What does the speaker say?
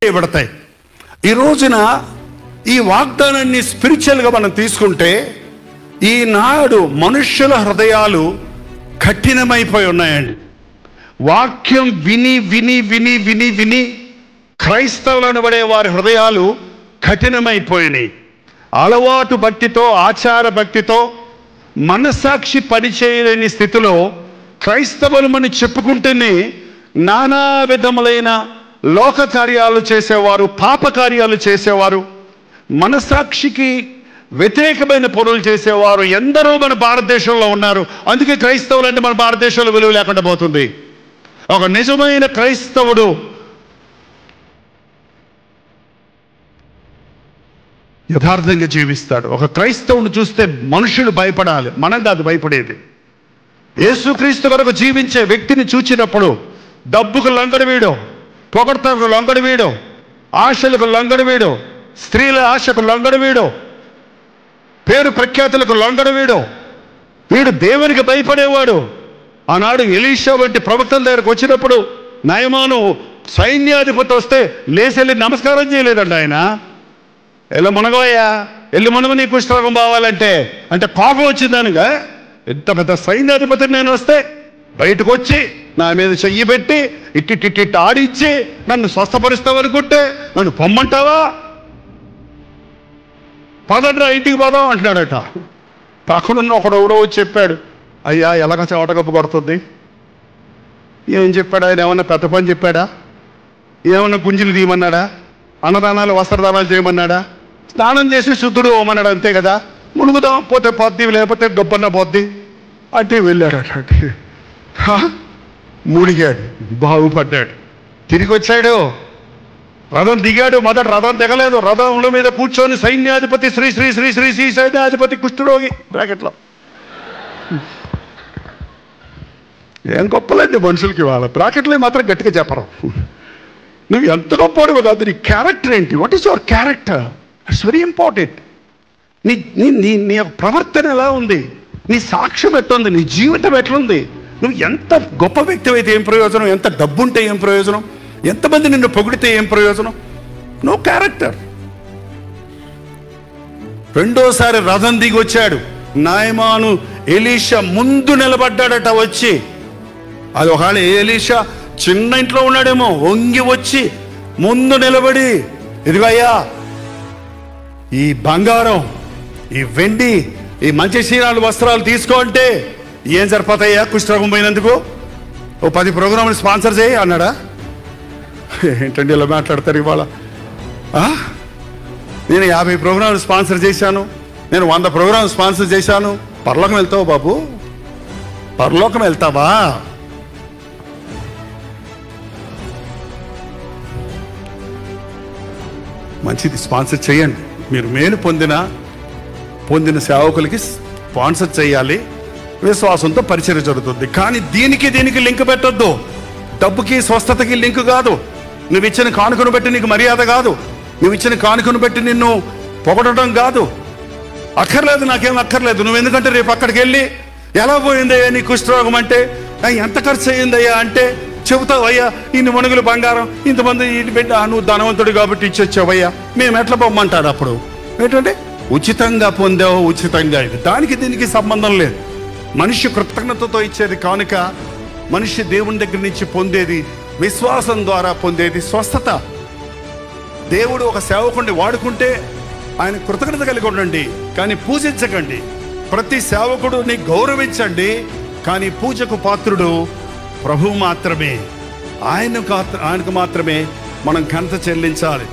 చేయబడతాయి. ఈ రోజున ఈ వాగ్దానాన్ని స్పిరిచువల్గా మనం తీసుకుంటే, ఈనాడు మనుష్యుల హృదయాలు కఠినమైపోయి ఉన్నాయండి. వాక్యం విని విని విని విని విని క్రైస్తవులు అనబడే వారి హృదయాలు కఠినమైపోయినాయి. అలవాటు భక్తితో, ఆచార భక్తితో, మనస్సాక్షి పనిచేయలేని స్థితిలో క్రైస్తవులమని చెప్పుకుంటేనే నానా విధములైన లోక కార్యాలు చేసేవారు, పాప కార్యాలు చేసేవారు, మనస్సాక్షికి వ్యతిరేకమైన పనులు చేసేవారు ఎందరో మన భారతదేశంలో ఉన్నారు. అందుకే క్రైస్తవులు అంటే మన భారతదేశంలో విలువ లేకుండా పోతుంది. ఒక నిజమైన క్రైస్తవుడు యథార్థంగా జీవిస్తాడు. ఒక క్రైస్తవుని చూస్తే మనుషులు భయపడాలి, మనం కాదు భయపడేది. యేసుక్రీస్తు కొరకు జీవించే వ్యక్తిని చూచినప్పుడు డబ్బుకు లొంగడి వీడు, పొగడ్తకు లొంగడి వీడు, ఆశలకు లొంగడి వీడు, స్త్రీల ఆశకు లొంగడి వీడు, పేరు ప్రఖ్యాతులకు లొంగడి వీడు, వీడు దేవునికి భయపడేవాడు. ఆనాడు ఎలీషా వంటి ప్రవక్తల దగ్గరకు వచ్చినప్పుడు నయమాను సైన్యాధిపతి వస్తే లేచెళ్ళి నమస్కారం చేయలేదండి ఆయన. ఎలా మునగోయ్యా, వెళ్ళి మునగ, నీ కుష్ఠరోగం పోవాలంటే అంటే కోపం వచ్చిందనుగా. ఎంత పెద్ద సైన్యాధిపతి నేను వస్తే బయటకు వచ్చి నా మీద చెయ్యి పెట్టి ఇట్టి ఆడిచ్చి నన్ను స్వస్థపరుస్తావు అనుకుంటే నన్ను పొమ్మంటావా, పదండ్రా ఇంటికి పోదాం అంటున్నాడట. పక్కనున్న ఒకడు ఎవడో వచ్చి చెప్పాడు, అయ్యా ఎలాగ చెవటగప్పు కొడుతుంది. ఏం చెప్పాడు ఆయన? ఏమన్నా పెద్ద పని చెప్పాడా? ఏమన్నా గుంజులు తీయమన్నాడా? అన్నదానాలు వస్త్రదానాలు చేయమన్నాడా? స్నానం చేసి శుద్ధుడు ఓమన్నాడు, అంతే కదా. మునుగుదాం, పోతే పోద్ది, లేకపోతే గొప్పన్న పోద్ది అంటే వెళ్ళాడట. మునిగాడు, బాగుపడ్డాడు, తిరిగి వచ్చాడు, రథం దిగాడు. మొదట రథం దిగలేదు, రథంలో మీద కూర్చొని సైన్యాధిపతి శ్రీ శ్రీ శ్రీ శ్రీ శ్రీ సైన్యాధిపతి కుష్ఠరోగి బ్రాకెట్లో. ఏం గొప్పలేండి మనుషులకి, వాళ్ళ బ్రాకెట్లో మాత్రం గట్టిగా చెప్పరు. నువ్వు ఎంత గొప్పవాడు కాదు, నీ క్యారెక్టర్ ఏంటి? What is your character? It's very important. నీ నీ నీ నీ యొక్క ప్రవర్తన ఎలా ఉంది, నీ సాక్ష్యం ఎట్లుంది, నీ జీవితం ఎట్లుంది? నువ్వు ఎంత గొప్ప వ్యక్తి అయితే ఏం ప్రయోజనం, ఎంత డబ్బు ఉంటే ఏం ప్రయోజనం, ఎంతమంది నిన్ను పొగిడితే ఏం ప్రయోజనం? No character. రెండోసారి రథం దిగి వచ్చాడు. నాయమాను ఎలీషా ముందు నిలబడ్డాడట వచ్చి. అది ఒకవేళ ఎలీషా చిన్న ఇంట్లో ఉన్నాడేమో, వంగి వచ్చి ముందు నిలబడి, ఇదిగయ్యా ఈ బంగారం, ఈ వెండి, ఈ మంచి చీరాలు వస్త్రాలు తీసుకో అంటే ఏం సరిపోతాయ్యా కుష్ఠరోగం పోయినందుకు? ఓ 10 ప్రోగ్రాములు స్పాన్సర్ చేయి అన్నాడా? ఏంటండి ఇలా మాట్లాడతారు ఇవాళ? నేను 50 ప్రోగ్రాములు స్పాన్సర్ చేశాను, నేను 100 ప్రోగ్రాములు స్పాన్సర్ చేశాను. పరలోకం వెళ్తావు బాబు, పరలోకం వెళ్తావా? మంచిది, స్పాన్సర్ చేయండి. మీరు మేలు పొందిన సేవకులకి స్పాన్సర్ చేయాలి. విశ్వాసంతో పరిచర్య జరుగుతుంది. కానీ దీనికి లింక్ పెట్టొద్దు. డబ్బుకి స్వస్థతకి లింక్ కాదు. నువ్వు ఇచ్చిన కానుకను బట్టి నీకు మర్యాద కాదు, నువ్వు ఇచ్చిన కానుకను బట్టి నిన్ను పొగడటం కాదు. అక్కర్లేదు, నాకేం అక్కర్లేదు. నువ్వు ఎందుకంటే రేపు అక్కడికి వెళ్ళి ఎలా పోయిందయ్యా నీ కుష్ఠరోగం అంటే, ఎంత ఖర్చు అయ్యిందయ్యా అంటే చెబుతావు. అయ్యా ఇన్ని మణుగులు బంగారం, ఇంతమంది బిడ్డ, నువ్వు ధనవంతుడు కాబట్టి ఇచ్చొచ్చావయ్యా, మేము ఎట్లా పొమ్మంటారు? అప్పుడు ఏంటంటే ఉచితంగా పొందావు, ఉచితంగా ఇది. దానికి దీనికి సంబంధం లేదు. మనిషి కృతజ్ఞతతో ఇచ్చేది కానుక, మనిషి దేవుని దగ్గర నుంచి పొందేది, విశ్వాసం ద్వారా పొందేది స్వస్థత. దేవుడు ఒక సేవకుడిని వాడుకుంటే ఆయన కృతజ్ఞత కలిగి ఉండండి, కానీ పూజించకండి. ప్రతి సేవకుడిని గౌరవించండి, కానీ పూజకు పాత్రుడు ప్రభువు మాత్రమే. ఆయనకు మాత్రమే మనం ఘనత చెల్లించాలి.